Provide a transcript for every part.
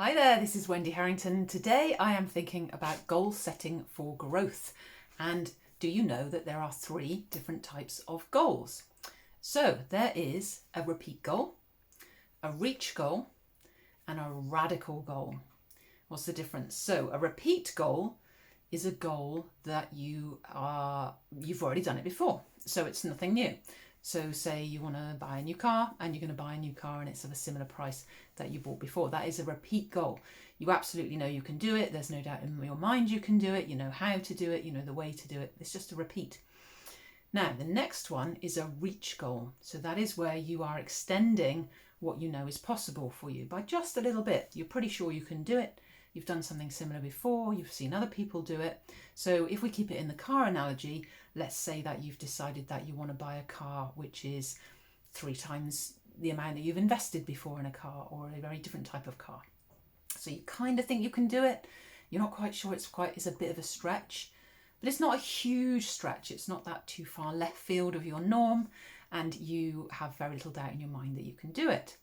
Hi there, this is Wendy Harrington. Today I am thinking about goal setting for growth. And do you know that there are 3 different types of goals? So there is a repeat goal, a reach goal, and a radical goal. What's the difference? So a repeat goal is a goal that you've already done it before. So it's nothing new. So say you want to buy a new car and you're going to buy a new car and it's of a similar price that you bought before. That is a repeat goal. You absolutely know you can do it. There's no doubt in your mind you can do it. You know how to do it. You know the way to do it. It's just a repeat. Now, the next one is a reach goal. So that is where you are extending what you know is possible for you by just a little bit. You're pretty sure you can do it. You've done something similar before, you've seen other people do it. So if we keep it in the car analogy, let's say that you've decided that you want to buy a car which is 3 times the amount that you've invested before in a car, or a very different type of car. So you kind of think you can do it. You're not quite sure, it's a bit of a stretch, but it's not a huge stretch. It's not that too far left field of your norm, and you have very little doubt in your mind that you can do it.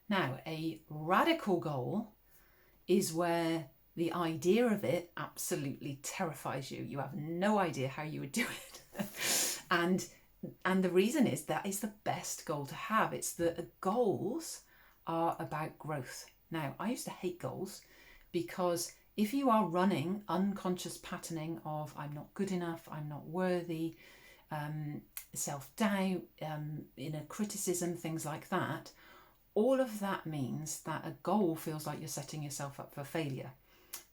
Now, a radical goal is where the idea of it absolutely terrifies you. You have no idea how you would do it. and the reason is that is the best goal to have. It's that goals are about growth. Now, I used to hate goals because if you are running unconscious patterning of I'm not good enough, I'm not worthy, self-doubt, inner criticism, things like that, all of that means that a goal feels like you're setting yourself up for failure.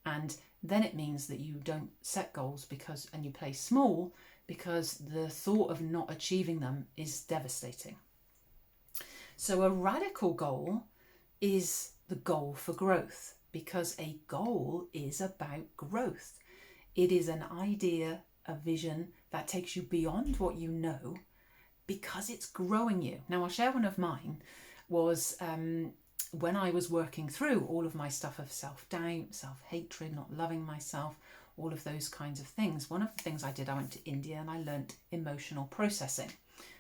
And then it means that you don't set goals and you play small because the thought of not achieving them is devastating. So a radical goal is the goal for growth, because a goal is about growth. It is an idea, a vision that takes you beyond what you know because it's growing you. Now, I'll share one of mine. Was when I was working through all of my stuff of self-doubt, self-hatred, not loving myself, all of those kinds of things. One of the things I did, I went to India and I learnt emotional processing.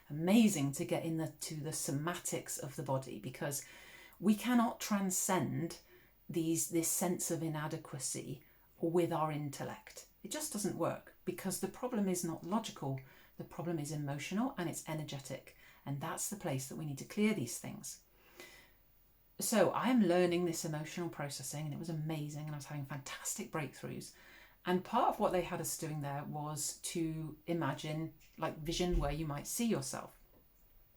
Amazing to get into the somatics of the body, because we cannot transcend this sense of inadequacy with our intellect. It just doesn't work, because the problem is not logical. The problem is emotional and it's energetic. And that's the place that we need to clear these things. So I am learning this emotional processing, and it was amazing, and I was having fantastic breakthroughs. And part of what they had us doing there was to imagine, like vision where you might see yourself.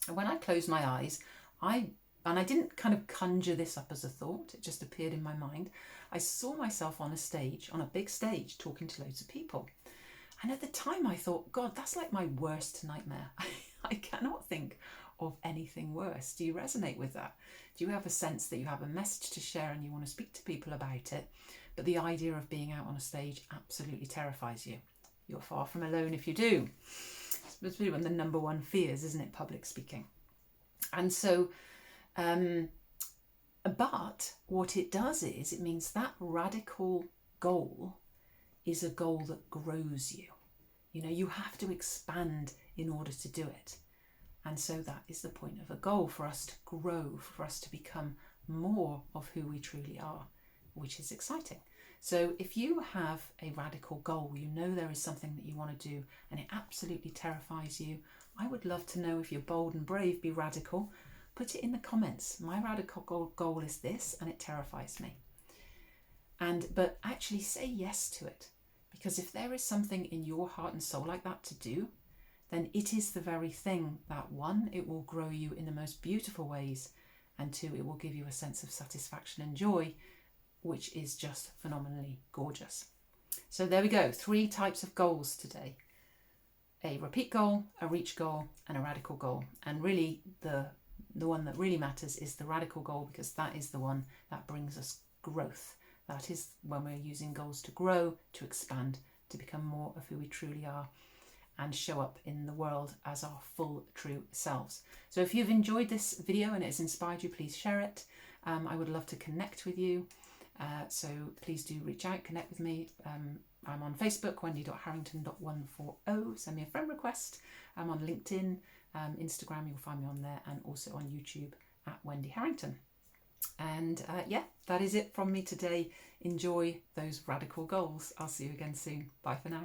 And when I closed my eyes, I didn't kind of conjure this up as a thought, it just appeared in my mind. I saw myself on a stage, on a big stage, talking to loads of people. And at the time I thought, God, that's like my worst nightmare. I cannot think of anything worse. Do you resonate with that? Do you have a sense that you have a message to share and you want to speak to people about it, but the idea of being out on a stage absolutely terrifies you? You're far from alone if you do. It's really one of the number 1 fears, isn't it? Public speaking. And so, but what it does is it means that radical goal is a goal that grows you. You know, you have to expand in order to do it. And so that is the point of a goal, for us to grow, for us to become more of who we truly are, which is exciting. So if you have a radical goal, you know there is something that you want to do and it absolutely terrifies you, I would love to know if you're bold and brave, be radical. Put it in the comments. My radical goal is this and it terrifies me. But actually say yes to it. Because if there is something in your heart and soul like that to do, then it is the very thing that, 1, it will grow you in the most beautiful ways, and 2, it will give you a sense of satisfaction and joy, which is just phenomenally gorgeous. So there we go, 3 types of goals today. A repeat goal, a reach goal, and a radical goal. And really the one that really matters is the radical goal, because that is the one that brings us growth. That is when we're using goals to grow, to expand, to become more of who we truly are and show up in the world as our full, true selves. So if you've enjoyed this video and it's inspired you, please share it. I would love to connect with you. So please do reach out, connect with me. I'm on Facebook, wendy.harrington.140. Send me a friend request. I'm on LinkedIn, Instagram, you'll find me on there, and also on YouTube at Wendy Harrington. And yeah, that is it from me today. Enjoy those radical goals. I'll see you again soon. Bye for now.